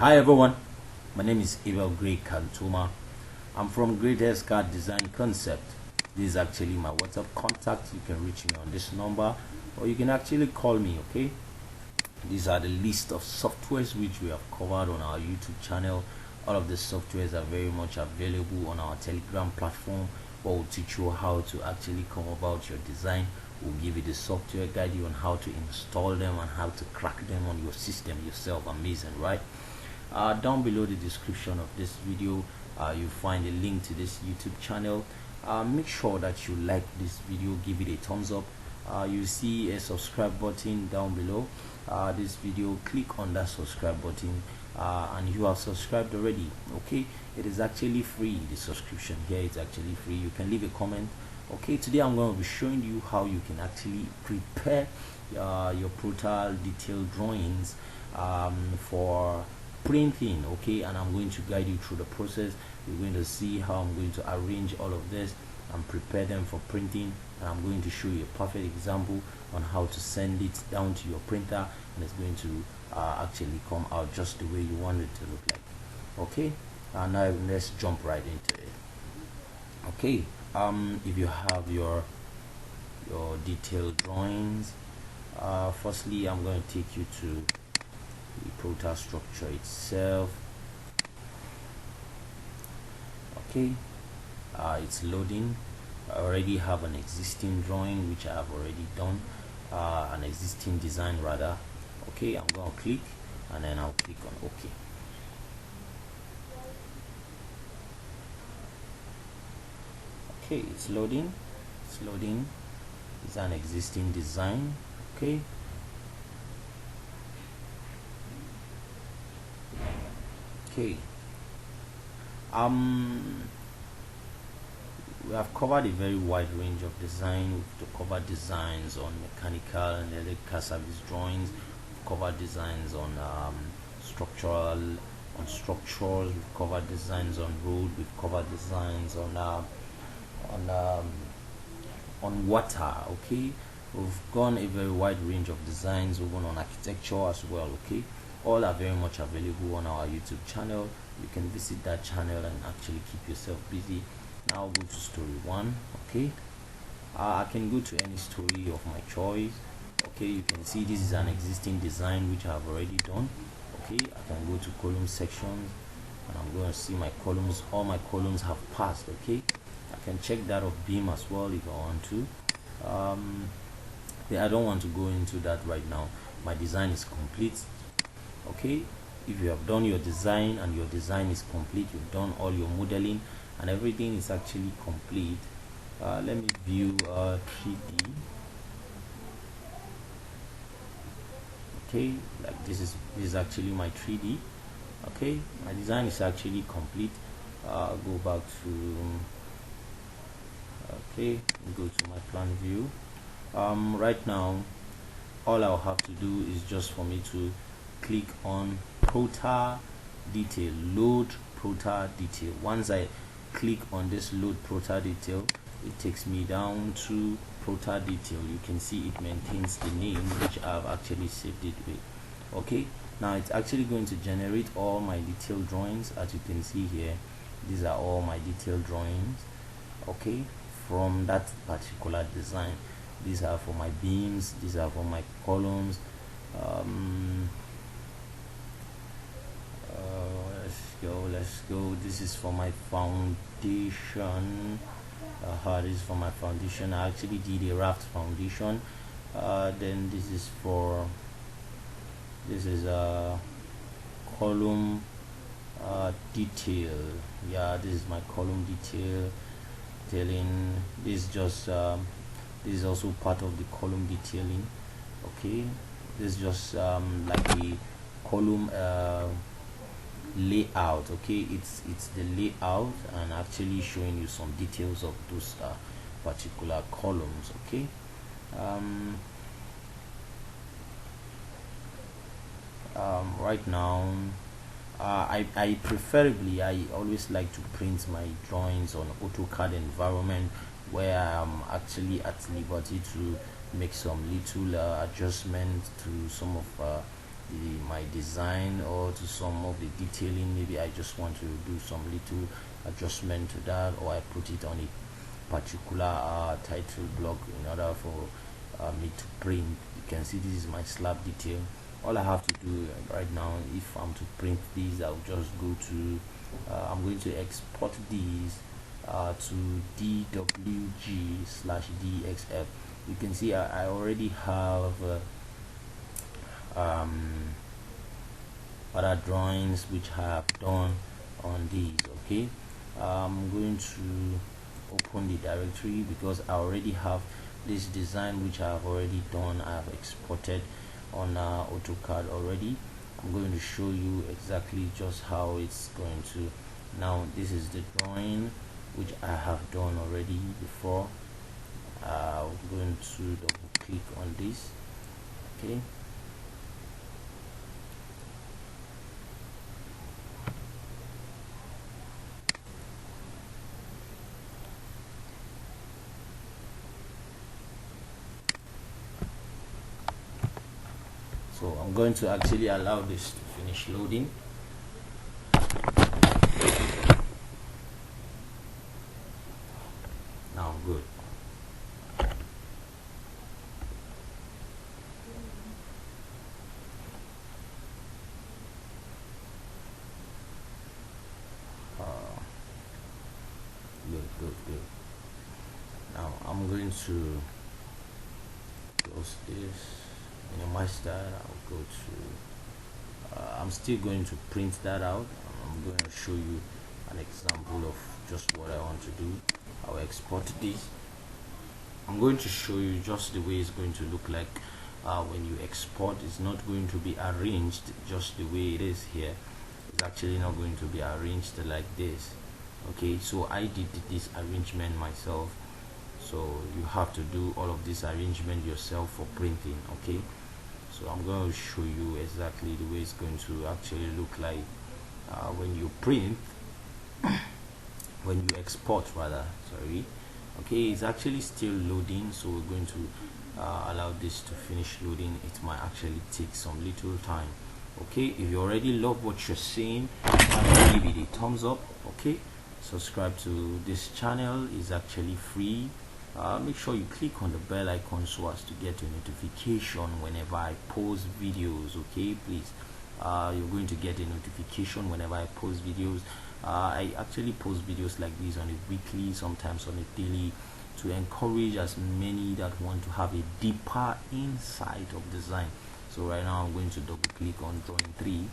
Hi everyone, my name is Abel Gray Kantoma. I'm from GREYTEST Card Design Concept. This is actually my WhatsApp contact. You can reach me on this number or you can actually call me, okay? These are the list of softwares which we have covered on our YouTube channel. All of the softwares are very much available on our Telegram platform, where we'll teach you how to actually come about your design. We'll give you the software, guide you on how to install them and how to crack them on your system yourself. Amazing, right? Down below the description of this video, you'll find a link to this YouTube channel. Make sure that you like this video, give it a thumbs up. You see a subscribe button down below this video. Click on that subscribe button and you have subscribed already. Okay, it is actually free. The subscription here is actually free. You can leave a comment. Okay, today I'm going to be showing you how you can actually prepare your Prota detailed drawings for printing. Okay, and I'm going to guide you through the process. You're going to see how I'm going to arrange all of this and prepare them for printing, and I'm going to show you a perfect example on how to send it down to your printer, and it's going to actually come out just the way you want it to look like. Okay, now let's jump right into it. Okay, if you have your detailed drawings, firstly I'm going to take you to the Protastructure itself. Okay, it's loading. I already have an existing drawing which I have already done, an existing design rather. Okay, I'm going to click and then I'll click on OK. Okay, it's loading. It's an existing design. Okay, we have covered a very wide range of design. We've covered designs on mechanical and electrical service drawings. We've covered designs on structures. We've covered designs on road. We've covered designs on water. Okay, we've gone a very wide range of designs. We've gone on architecture as well. Okay, all are very much available on our YouTube channel. You can visit that channel and actually keep yourself busy. Now go to story 1. Okay, I can go to any story of my choice. Okay, you can see this is an existing design which I have already done. Okay, I can go to column sections and I'm going to see my columns. All my columns have passed. Okay, I can check that of beam as well if I want to. I don't want to go into that right now. My design is complete. Okay, if you have done your design and your design is complete, you've done all your modeling and everything is actually complete. Let me view 3D. Okay, like this is actually my 3D. Okay, my design is actually complete. Go back to go to my plan view. Right now all I'll have to do is just for me to click on Prota detail, load Prota detail. Once I click on this load Prota detail, it takes me down to Prota detail. You can see it maintains the name which I've actually saved it with. Okay, now it's actually going to generate all my detailed drawings. As you can see here, these are all my detailed drawings. Okay, from that particular design. These are for my beams, these are for my columns. Let's go. This is for my foundation. This is for my foundation. I actually did a raft foundation. Then this is a column detail. Yeah, this is my column detail. Detailing. This is also part of the column detailing. Okay, this is just like the column layout. Okay, it's the layout and actually showing you some details of those particular columns. Okay, right now I preferably I always like to print my drawings on AutoCAD environment, where I'm actually at liberty to make some little adjustments to some of my design or to some of the detailing. Maybe I just want to do some little adjustment to that, or I put it on a particular title block in order for me to print. You can see this is my slab detail. All I have to do right now, if I'm to print these, I'll just go to I'm going to export these to DWG/DXF. You can see I already have other drawings which I have done on these. Okay, I'm going to open the directory because I already have this design which I have already done. I have exported on AutoCAD already. I'm going to show you exactly just how it's going to. Now this is the drawing which I have done already before. I'm going to double click on this. Okay, so I'm going to actually allow this to finish loading. Now good. Good. Now I'm going to close this, minimize that. I'll go to I'm still going to print that out. I'm going to show you an example of just what I want to do. I'll export this. I'm going to show you just the way it's going to look like when you export. It's not going to be arranged just the way it is here. It's actually not going to be arranged like this. Okay, so I did this arrangement myself, so you have to do all of this arrangement yourself for printing. Okay, so I'm going to show you exactly the way it's going to actually look like when you print when you export rather, sorry. Okay, it's actually still loading, so we're going to allow this to finish loading. It might actually take some little time. Okay, if you already love what you're seeing, give it a thumbs up. Okay, subscribe to this channel, is actually free. Make sure you click on the bell icon so as to get a notification whenever I post videos. Okay, please, you're going to get a notification whenever I post videos. I actually post videos like this on a weekly, sometimes on a daily, to encourage as many that want to have a deeper insight of design. So right now I'm going to double click on drawing 3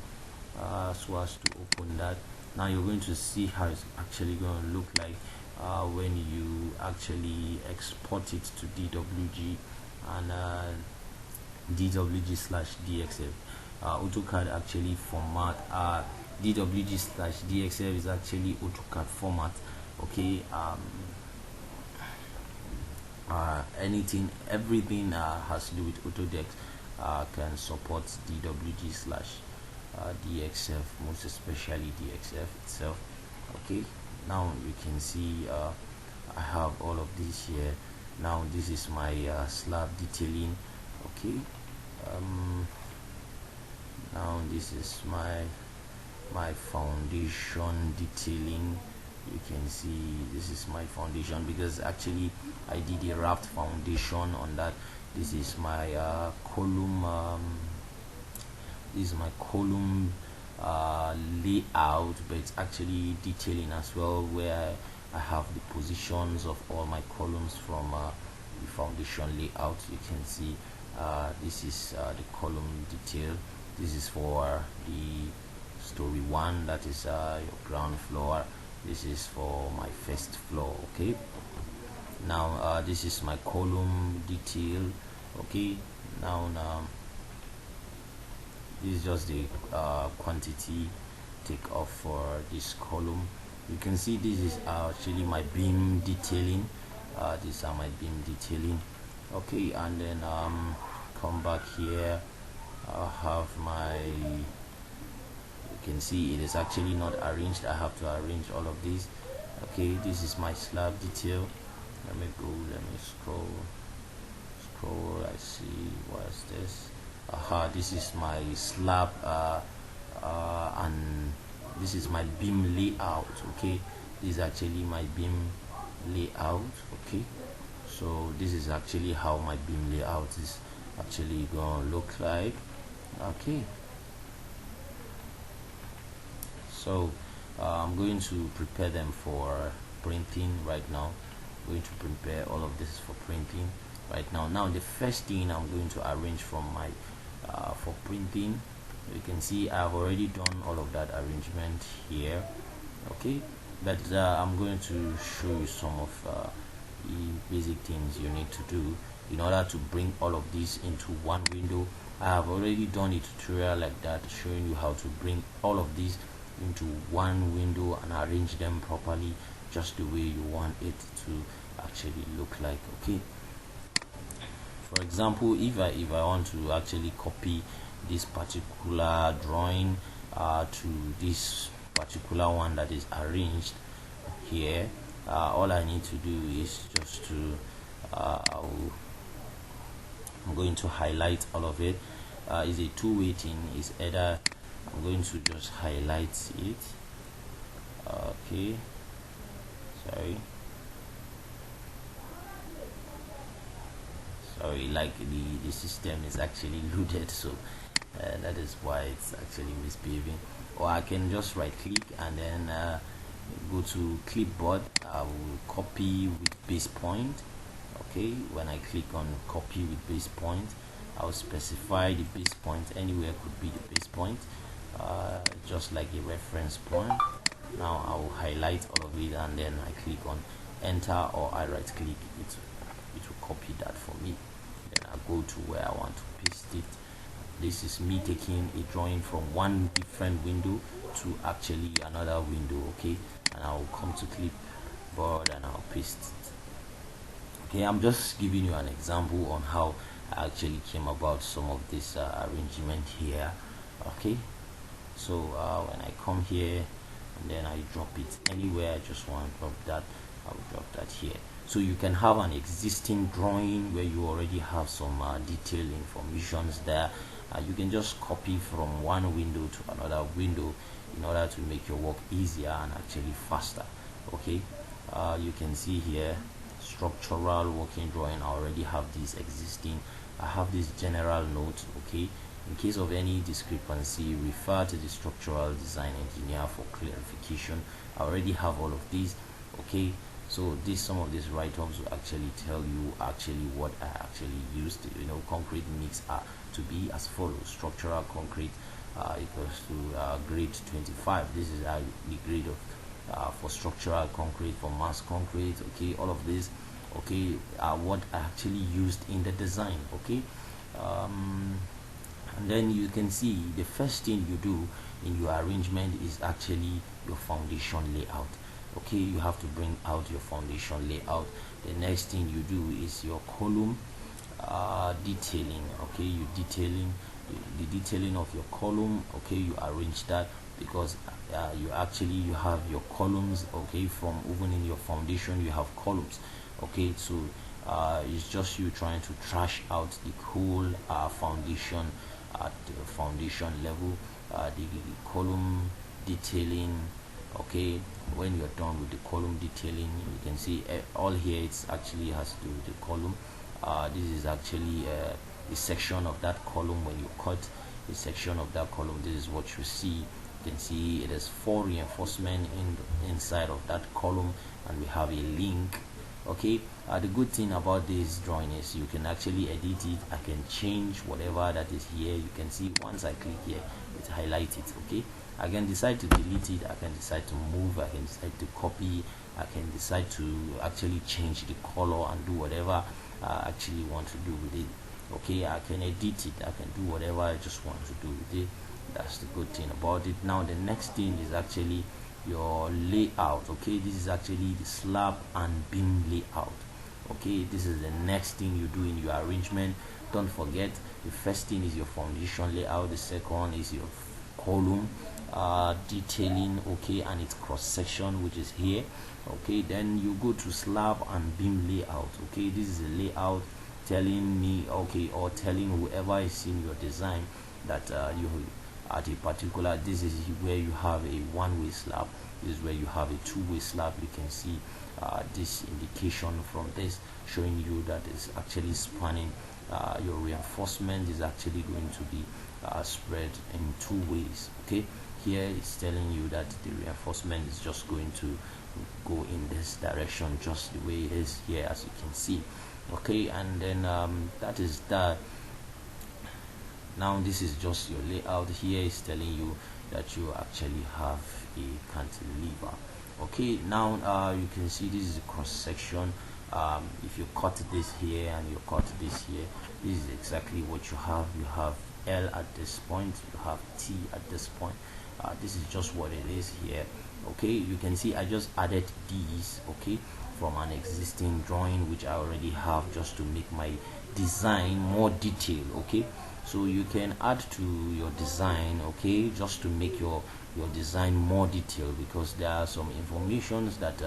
so as to open that. Now you're going to see how it's actually going to look like when you actually export it to DWG and DWG/DXF. AutoCAD actually format DWG/DXF is actually AutoCAD format. Okay, everything has to do with Autodesk can support DWG/DXF, most especially DXF itself. Okay, now you can see I have all of this here. Now this is my slab detailing. Okay, now this is my foundation detailing. You can see this is my foundation because actually I did a wrapped foundation on that. This is my column. This is my column layout, but it's actually detailing as well, where I have the positions of all my columns from the foundation layout. You can see this is the column detail. This is for the story 1, that is your ground floor. This is for my first floor. Okay, now this is my column detail. Okay, now this is just the quantity take off for this column. You can see this is actually my beam detailing. These are my beam detailing. Okay, and then come back here. I have my, you can see it is actually not arranged. I have to arrange all of these. Okay, this is my slab detail. Let me scroll. I see, what is this? this is my slab and this is my beam layout. Okay, this is actually my beam layout. Okay, so this is actually how my beam layout is actually gonna look like. Okay, so I'm going to prepare them for printing right now. I'm going to prepare all of this for printing right now. Now the first thing I'm going to arrange from my for printing, you can see I've already done all of that arrangement here. Okay, but I'm going to show you some of the basic things you need to do in order to bring all of these into one window. I have already done a tutorial like that showing you how to bring all of these into one window and arrange them properly just the way you want it to actually look like. Okay, for example, if I want to actually copy this particular drawing to this particular one that is arranged here, all I need to do is just to I'm going to highlight all of it. Is a two-way thing. Is either I'm going to just highlight it. Okay, sorry, like the system is actually loaded, so that is why it's actually misbehaving. Or I can just right click and then go to clipboard. I will copy with base point. Okay, when I click on copy with base point, I'll specify the base point. Anywhere could be the base point, just like a reference point. Now I will highlight all of it and then I click on enter, or I right click it will copy that for me. Then I go to where I want to paste it. This is me taking a drawing from one different window to actually another window. Okay, and I will come to clipboard and I'll paste it. Okay, I'm just giving you an example on how I actually came about some of this arrangement here. Okay, so when I come here and then I drop it anywhere, I just want to drop that, I will drop that here. So you can have an existing drawing where you already have some detailed informations there. You can just copy from one window to another window in order to make your work easier and actually faster. Okay, you can see here structural working drawing. I already have this existing. I have this general note. Okay, in case of any discrepancy, refer to the structural design engineer for clarification. I already have all of these. Okay, so some of these write-ups will actually tell you actually what I actually used. You know, concrete mix to be as follows: structural concrete equals to grade 25. This is the grade of for structural concrete, for mass concrete. Okay, all of this, okay, what I actually used in the design. Okay, and then you can see the first thing you do in your arrangement is actually your foundation layout. Okay, you have to bring out your foundation layout. The next thing you do is your column detailing. Okay, you detailing the detailing of your column. Okay, you arrange that because you have your columns. Okay, from even in your foundation you have columns. Okay, so it's just you trying to trash out the whole foundation at the foundation level, the column detailing. Okay, when you're done with the column detailing, you can see all here it's actually has to do with the column. This is actually a section of that column. When you cut a section of that column, this is what you see. You can see it is 4 reinforcement inside of that column, and we have a link. Okay, the good thing about this drawing is you can actually edit it. I can change whatever that is here. You can see once I click here, it highlights it. Okay, I can decide to delete it, I can decide to move, I can decide to copy, I can decide to actually change the color and do whatever I actually want to do with it. Okay, I can edit it, I can do whatever I just want to do with it. That's the good thing about it. Now the next thing is actually your layout. Okay, this is actually the slab and beam layout. Okay, this is the next thing you do in your arrangement. Don't forget, the first thing is your foundation layout, the second is your column detailing, okay, and its cross section, which is here. Okay, then you go to slab and beam layout. Okay, this is a layout telling me, okay, or telling whoever is seeing your design that you at a particular, this is where you have a one-way slab, this is where you have a two-way slab. You can see this indication from this showing you that is actually spanning, your reinforcement is actually going to be spread in two ways. Okay, here it's telling you that the reinforcement is just going to go in this direction, just the way it is here, as you can see. Okay, and then that is that. Now this is just your layout. Here is telling you that you actually have a cantilever. Okay, now you can see this is a cross section. If you cut this here and you cut this here, this is exactly what you have. You have L at this point, you have T at this point. This is just what it is here. Okay, you can see I just added these, okay, from an existing drawing which I already have, just to make my design more detailed. Okay, so you can add to your design, okay, just to make your design more detailed, because there are some informations that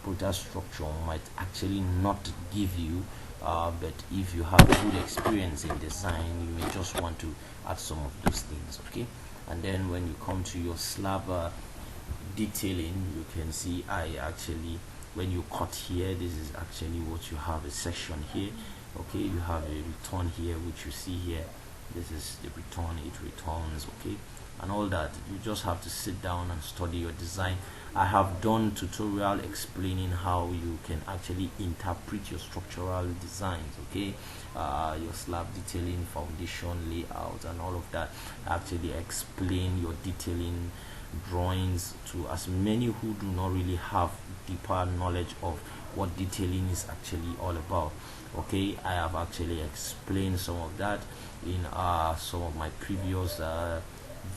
Protastructure might actually not give you, but if you have good experience in design, you may just want to add some of those things. Okay, and then when you come to your slab detailing, you can see I actually, when you cut here, this is actually what you have, a section here. Okay, you have a return here, which you see here, this is the return, it returns, okay, and all that. You just have to sit down and study your design. I have done tutorial explaining how you can actually interpret your structural designs, okay, your slab detailing, foundation layout, and all of that. I actually explain your detailing drawings to as many who do not really have deeper knowledge of what detailing is actually all about. Okay, I have actually explained some of that in some of my previous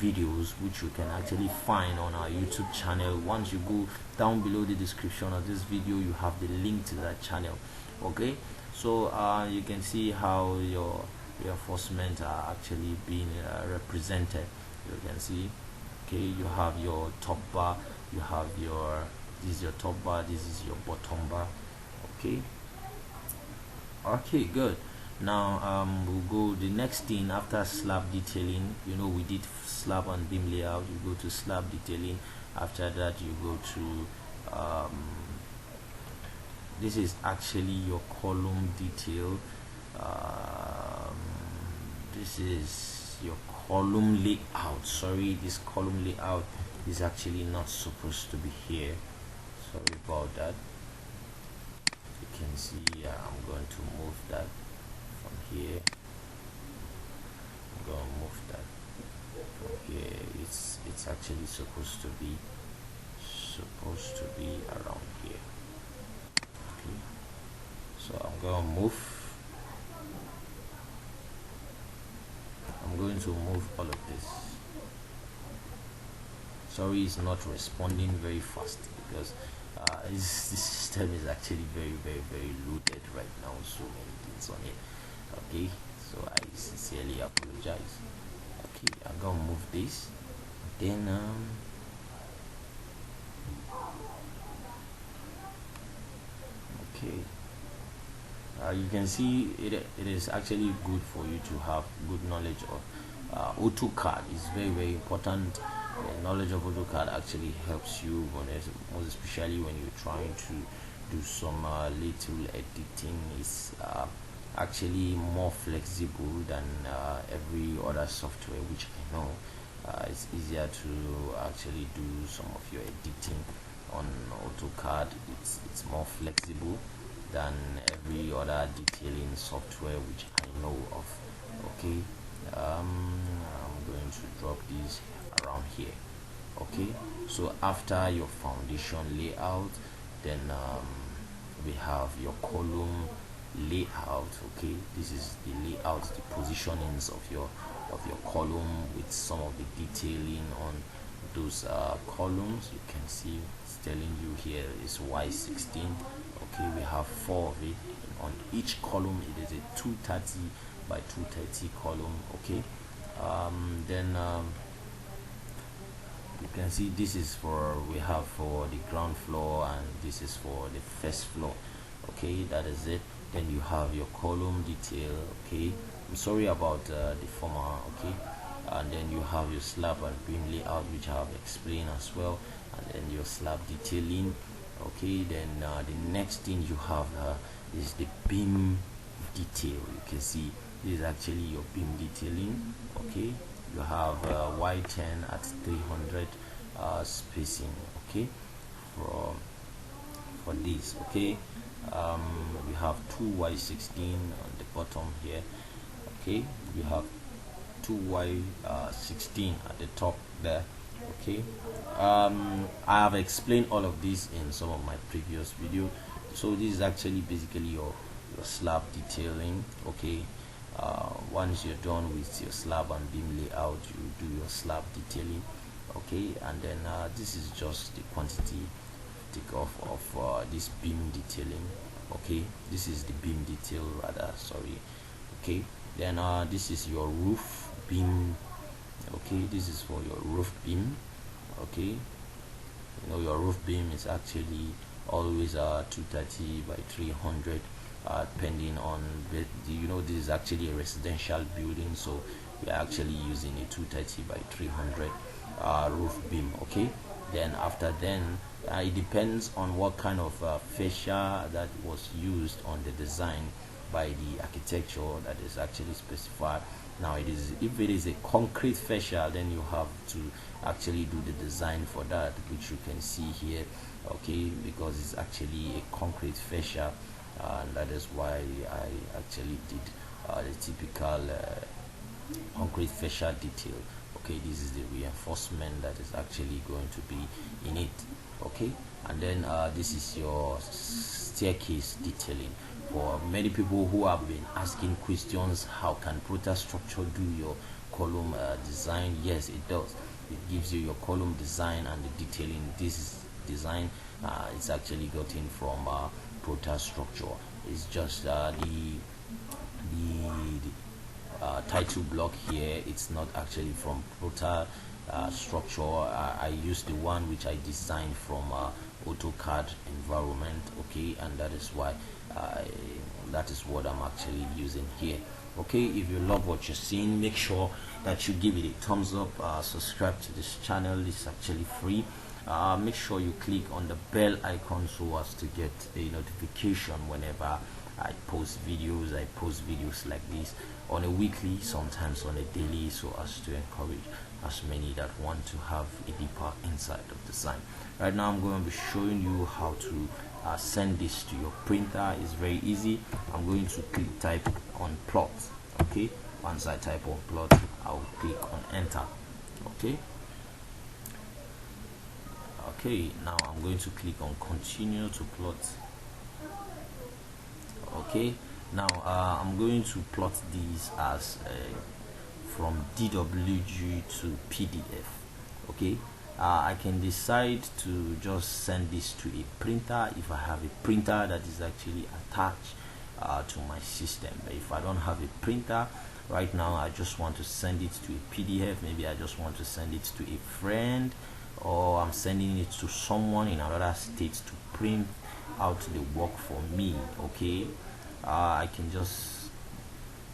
videos, which you can actually find on our YouTube channel. Once you go down below the description of this video, you have the link to that channel. Okay, so you can see how your reinforcement are actually being represented. You can see, okay, you have your top bar, you have your, this is your top bar, this is your bottom bar. Okay, good. Now we'll go the next thing after slab detailing. You know, we did slab and beam layout. You go to slab detailing. After that, you go to this is actually your column detail. This is your column layout. Sorry, this column layout is actually not supposed to be here. Sorry about that. You can see I'm going to move that from here. I'm going to move that from here. It's actually supposed to be around here. Okay, so I'm going to move all of this. Sorry, it's not responding very fast because this system is actually very loaded right now, so many things on it. Okay, so I sincerely apologize. Okay, I'm gonna move this, then okay, you can see it is actually good for you to have good knowledge of AutoCAD. Is very important. The knowledge of AutoCAD actually helps you most especially when you're trying to do some little editing. It's actually more flexible than every other software, which I know it's easier to actually do some of your editing on AutoCAD. It's more flexible than every other detailing software which I know of. Okay, I'm going to drop these around here. Okay, so after your foundation layout, then we have your column layout. Okay, this is the layout, the positionings of your column with some of the detailing on those columns. You can see it's telling you here is Y16. Okay, we have 4 of it. On each column it is a 230 by 230 column. Okay, then you can see this is for, we have for the ground floor, and this is for the first floor. Okay, that is it. then you have your column detail. Okay, I'm sorry about the former. Okay, and then you have your slab and beam layout, which I have explained as well, and then your slab detailing. Okay, then the next thing you have is the beam detail. You can see this is actually your beam detailing. Okay, you have Y10 at 300 spacing. Okay, for this. Okay, we have 2Y16 on the bottom here. Okay, we have 2Y16 at the top there. Okay, I have explained all of this in some of my previous video. So this is actually basically your slab detailing. Okay, once you're done with your slab and beam layout, you do your slab detailing. Okay, and then this is just the quantity take off of this beam detailing. Okay, this is the beam detail rather, sorry. Okay, then this is your roof beam. Okay, this is for your roof beam. Okay, you know your roof beam is actually always 230 by 300, depending on you know, this is actually a residential building, so we are actually using a 230 by 300 roof beam. Okay, then after then it depends on what kind of fascia that was used on the design by the architecture that is actually specified. Now it is, if it is a concrete fascia, then you have to actually do the design for that, which you can see here. Okay, because it's actually a concrete fascia, and that is why I actually did the typical concrete fascia detail. Okay, this is the reinforcement that is actually going to be in it. Okay, and then this is your staircase detailing. For many people who have been asking questions, how can Protastructure do your column design? Yes, it does. It gives you your column design and the detailing. This is design, it's actually gotten from Protastructure. It's just the title block here, it's not actually from Protastructure. I used the one which I designed from AutoCAD environment. Okay, and that is why that is what I'm actually using here. Okay, if you love what you're seeing, make sure that you give it a thumbs up, subscribe to this channel. It's actually free. Make sure you click on the bell icon so as to get a notification whenever I post videos. I post videos like this on a weekly, sometimes on a daily, so as to encourage as many that want to have a deeper insight of design. Right now I'm going to be showing you how to send this to your printer. It's very easy. I'm going to type on plot. Okay, once I type on plot, I'll click on enter. Okay, now I'm going to click on continue to plot. Okay, now I'm going to plot these as from DWG to PDF. Okay, I can decide to just send this to a printer if I have a printer that is actually attached to my system. But if I don't have a printer right now, I just want to send it to a PDF. Maybe I just want to send it to a friend, or I'm sending it to someone in another state to print out the work for me. Okay, I can just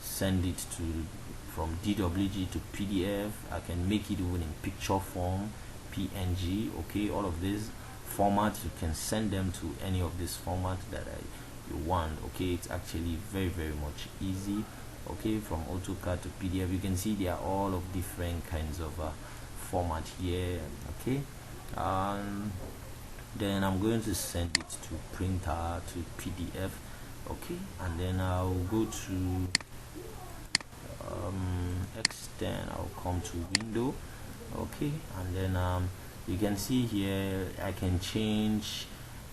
send it to from DWG to PDF. I can make it even in picture form, PNG. Okay, all of these formats you can send them to any of these formats that you want. Okay, it's actually very much easy. Okay, from AutoCAD to PDF, you can see they are all of different kinds of format here. Okay, then I'm going to send it to printer to PDF. Okay, and then I'll go to extend. I'll come to window. Okay, and then you can see here I can change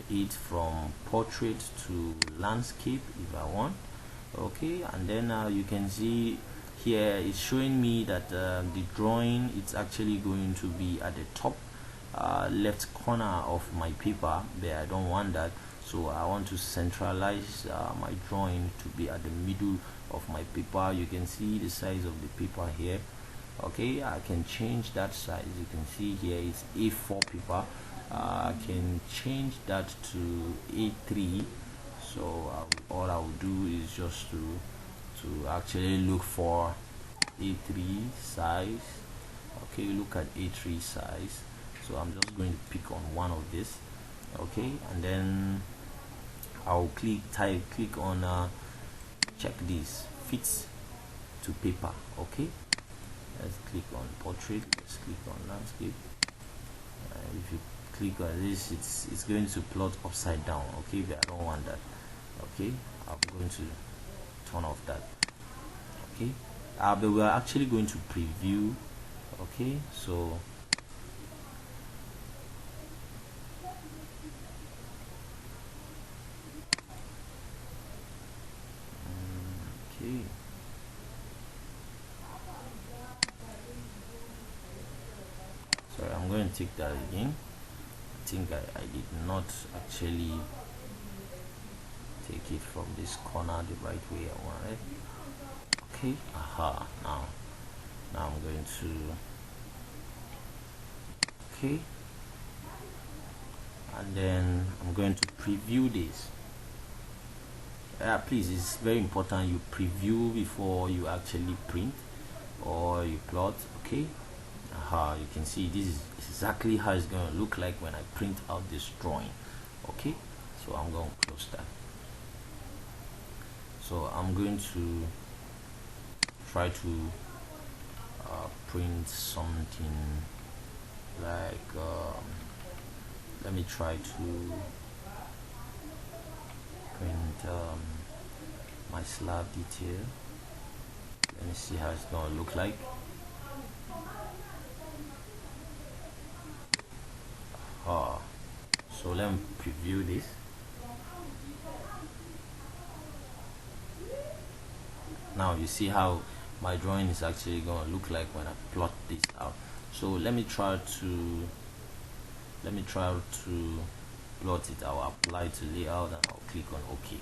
it from portrait to landscape if I want. Okay, and then you can see here it's showing me that the drawing, it's actually going to be at the top left corner of my paper there. I don't want that, so I want to centralize my drawing to be at the middle of my paper. You can see the size of the paper here. Okay, I can change that size. You can see here it's A4 paper. I can change that to A3, So all I will do is just to actually look for A3 size. Okay, look at A3 size. So I'm just going to pick on one of this. Okay, and then I'll click on check this fits to paper. Okay, let's click on portrait, let's click on landscape. If you click on this, it's going to plot upside down. Okay, but I don't want that. Okay, I'm going to turn off that. Okay, but we're actually going to preview. Okay, so okay, sorry, I'm going to take that again. I think I did not actually take it from this corner the right way I want it. Okay, now I'm going to, okay, and then I'm going to preview this. Please, it's very important you preview before you actually print or you plot. Okay, you can see this is exactly how it's going to look like when I print out this drawing. Okay, so I'm going to close that. So I'm going to try to print something like let me try to print my slab detail. Let me see how it's going to look like. So let me preview this. Now you see how my drawing is actually going to look like when I plot this out. So let me try to plot it. I'll apply to layout and I'll click on OK.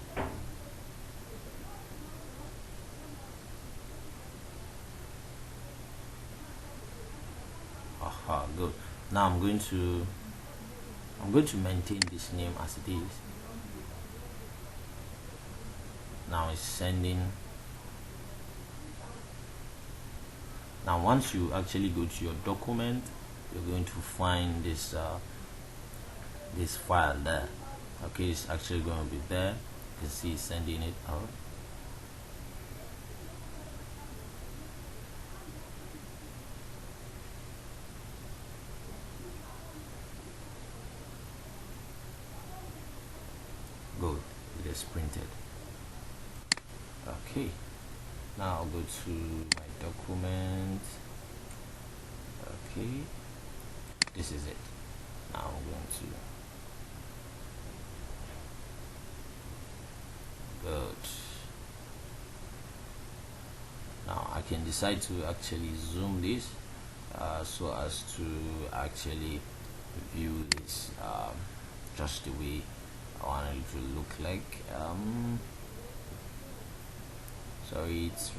Good. Now I'm going to maintain this name as it is. Now it's sending. Now once you actually go to your document, you're going to find this this file there. Okay, it's actually going to be there. You can see it's sending it out. Good, it is printed. Okay, now I'll go to my document. Okay, this is it. Now I'm going to good. Now I can decide to actually zoom this so as to actually view this just the way I want it to look like. Sorry, it's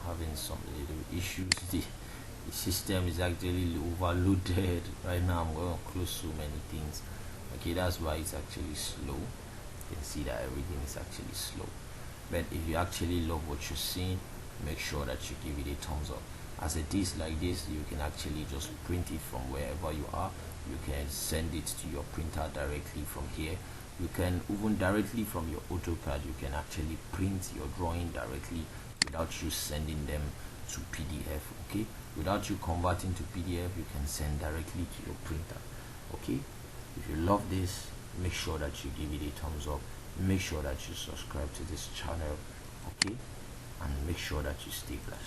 having some little issues. The system is actually overloaded right now. I'm going to close so many things. Okay, that's why it's actually slow. You can see that everything is actually slow. But if you actually love what you're seeing, make sure that you give it a thumbs up. As it is like this, you can actually just print it from wherever you are. You can send it to your printer directly from here. You can even directly from your AutoCAD, you can actually print your drawing directly without you sending them to PDF. Okay, without you converting to PDF, you can send directly to your printer. Okay, if you love this, make sure that you give it a thumbs up. Make sure that you subscribe to this channel. Okay, and make sure that you stay blessed.